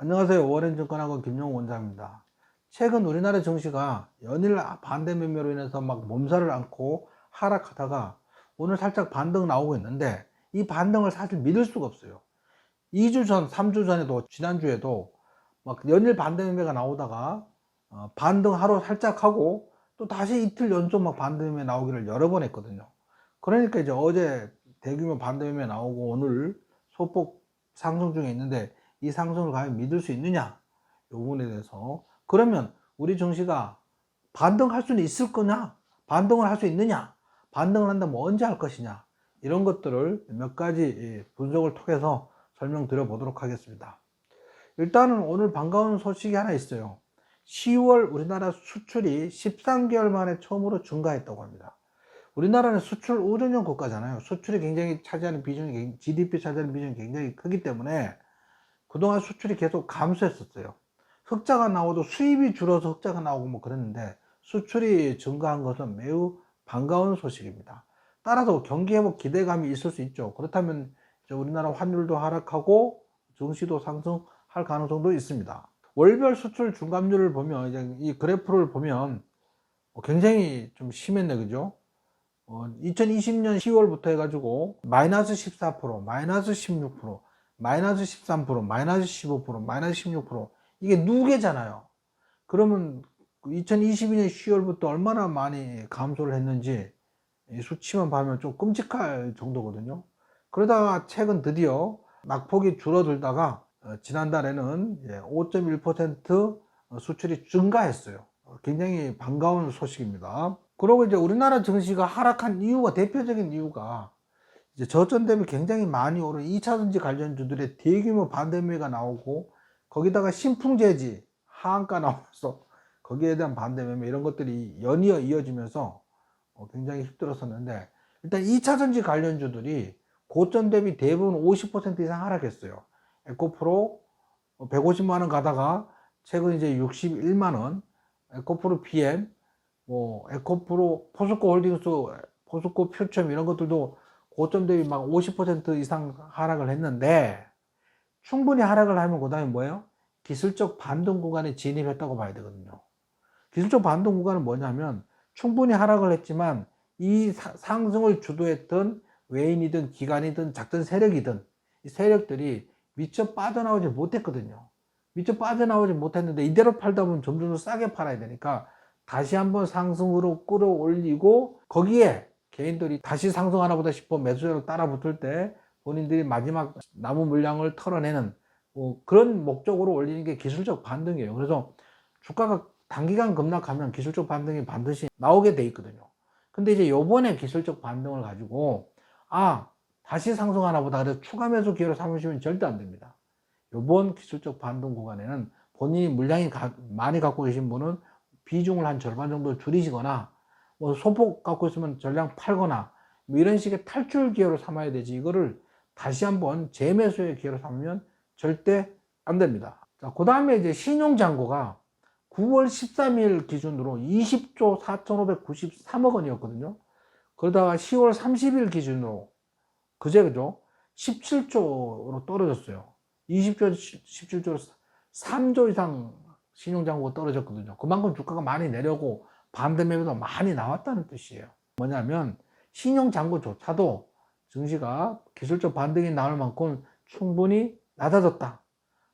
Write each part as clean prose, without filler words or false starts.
안녕하세요. 오렌증권학원 김용호 원장입니다. 최근 우리나라 증시가 연일 반대 매매로 인해서 막 몸살을 앓고 하락하다가 오늘 살짝 반등 나오고 있는데, 이 반등을 사실 믿을 수가 없어요. 2주 전, 3주 전에도, 지난주에도 막 연일 반대 매매가 나오다가 반등 하루 살짝 하고 또 다시 이틀 연속 막 반대 매매 나오기를 여러 번 했거든요. 그러니까 이제 어제 대규모 반대 매매 나오고 오늘 소폭 상승 중에 있는데, 이 상승을 과연 믿을 수 있느냐, 이 부분에 대해서, 그러면 우리 증시가 반등할 수는 있을 거냐, 반등을 할 수 있느냐, 반등을 한다면 언제 할 것이냐, 이런 것들을 몇 가지 분석을 통해서 설명드려 보도록 하겠습니다. 일단은 오늘 반가운 소식이 하나 있어요. 10월 우리나라 수출이 13개월 만에 처음으로 증가했다고 합니다. 우리나라는 수출 우전형 국가잖아요. 수출이 굉장히 차지하는 비중이, GDP 차지하는 비중이 굉장히 크기 때문에 그동안 수출이 계속 감소했었어요. 흑자가 나오도 수입이 줄어서 흑자가 나오고 뭐 그랬는데, 수출이 증가한 것은 매우 반가운 소식입니다. 따라서 경기 회복 기대감이 있을 수 있죠. 그렇다면 우리나라 환율도 하락하고 증시도 상승할 가능성도 있습니다. 월별 수출 중감률을 보면, 이제 이 그래프를 보면 굉장히 좀 심했네, 그죠? 2020년 10월부터 해가지고 마이너스 14%, 마이너스 16%, 마이너스 13%, 마이너스 15%, 마이너스 16%, 이게 누계잖아요. 그러면 2022년 10월부터 얼마나 많이 감소를 했는지 이 수치만 보면 좀 끔찍할 정도거든요. 그러다가 최근 드디어 낙폭이 줄어들다가 지난달에는 5.1% 수출이 증가했어요. 굉장히 반가운 소식입니다. 그리고 이제 우리나라 증시가 하락한 이유가, 대표적인 이유가 이제 저점 대비 굉장히 많이 오른 2차전지 관련주들의 대규모 반대매가 나오고, 거기다가 신풍재지 하한가 나와서 거기에 대한 반대매매, 이런 것들이 연이어 이어지면서 굉장히 힘들었었는데, 일단 2차전지 관련주들이 고점 대비 대부분 50% 이상 하락했어요. 에코프로 150만원 가다가 최근 이제 61만원, 에코프로 PM, 뭐 에코프로, 포스코홀딩스, 포스코 퓨처 이런 것들도 고점 대비 막 50% 이상 하락을 했는데, 충분히 하락을 하면 그 다음에 뭐예요? 기술적 반등 구간에 진입했다고 봐야 되거든요. 기술적 반등 구간은 뭐냐면, 충분히 하락을 했지만 이 상승을 주도했던 외인이든 기관이든 작전 세력이든, 이 세력들이 미처 빠져나오지 못했거든요. 미처 빠져나오지 못했는데 이대로 팔다 보면 점점 더 싸게 팔아야 되니까 다시 한번 상승으로 끌어올리고, 거기에 개인들이 다시 상승하나 보다 싶어 매수자로 따라 붙을 때 본인들이 마지막 남은 물량을 털어내는 그런 목적으로 올리는 게 기술적 반등이에요. 그래서 주가가 단기간 급락하면 기술적 반등이 반드시 나오게 돼 있거든요. 근데 이제 요번에 기술적 반등을 가지고 다시 상승하나 보다, 그래서 추가 매수 기회로 삼으시면 절대 안 됩니다. 요번 기술적 반등 구간에는 본인이 물량이 많이 갖고 계신 분은 비중을 한 절반 정도 줄이시거나, 뭐 소폭 갖고 있으면 전량 팔거나, 뭐 이런 식의 탈출 기회로 삼아야 되지, 이거를 다시 한번 재매수의 기회로 삼으면 절대 안 됩니다. 자, 그 다음에 이제 신용잔고가 9월 13일 기준으로 20조 4,593억 원이었거든요. 그러다가 10월 30일 기준으로, 그죠? 17조로 떨어졌어요. 20조, 17조, 3조 이상 신용잔고가 떨어졌거든요. 그만큼 주가가 많이 내려고 반대 매매가 많이 나왔다는 뜻이에요. 뭐냐면, 신용잔고조차도 증시가 기술적 반등이 나올 만큼 충분히 낮아졌다,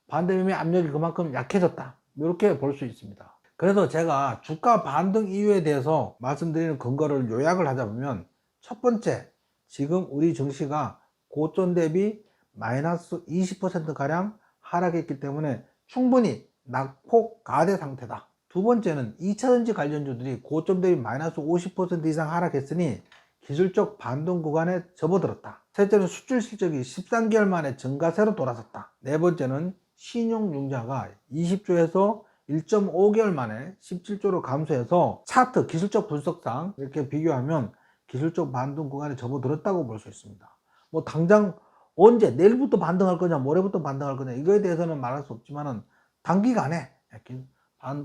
반대 매매 압력이 그만큼 약해졌다, 이렇게 볼 수 있습니다. 그래서 제가 주가 반등 이유에 대해서 말씀드리는 근거를 요약을 하자 보면, 첫 번째, 지금 우리 증시가 고점 대비 마이너스 20%가량 하락했기 때문에 충분히 낙폭 가대 상태다. 두 번째는 2차전지 관련주들이 고점 대비 마이너스 50% 이상 하락했으니 기술적 반등 구간에 접어들었다. 셋째는 수출 실적이 13개월 만에 증가세로 돌아섰다. 네 번째는 신용융자가 20조에서 1.5개월 만에 17조로 감소해서 차트 기술적 분석상 이렇게 비교하면 기술적 반등 구간에 접어들었다고 볼 수 있습니다. 뭐 당장 언제, 내일부터 반등할 거냐, 모레부터 반등할 거냐, 이거에 대해서는 말할 수 없지만은 단기간에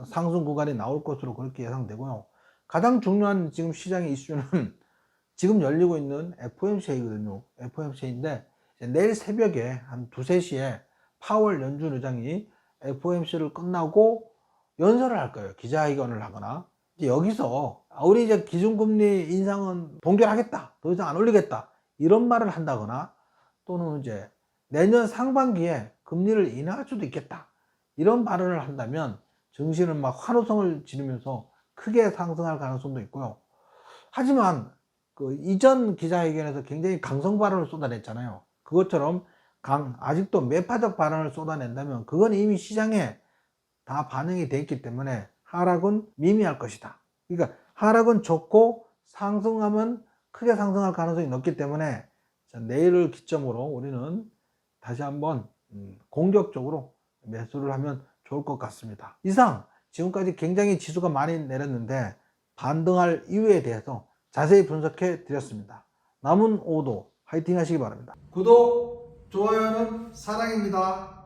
상승 구간이 나올 것으로 그렇게 예상되고요. 가장 중요한 지금 시장의 이슈는 지금 열리고 있는 FOMC이거든요. FOMC인데 내일 새벽에 한 2, 3시에 파월 연준 의장이 FOMC를 끝나고 연설을 할 거예요. 기자회견을 하거나. 이제 여기서 우리 이제 기준금리 인상은 동결하겠다, 더 이상 안 올리겠다, 이런 말을 한다거나, 또는 이제 내년 상반기에 금리를 인하할 수도 있겠다, 이런 발언을 한다면 증시는 막 환호성을 지르면서 크게 상승할 가능성도 있고요. 하지만 그 이전 기자회견에서 굉장히 강성 발언을 쏟아냈잖아요. 그것처럼 아직도 매파적 발언을 쏟아낸다면 그건 이미 시장에 다 반영이 돼 있기 때문에 하락은 미미할 것이다. 그러니까 하락은 좋고 상승하면 크게 상승할 가능성이 높기 때문에 내일을 기점으로 우리는 다시 한번 공격적으로 매수를 하면 좋을 것 같습니다. 이상 지금까지 굉장히 지수가 많이 내렸는데 반등할 이유에 대해서 자세히 분석해 드렸습니다. 남은 오후도 화이팅 하시기 바랍니다. 구독, 좋아요는 사랑입니다.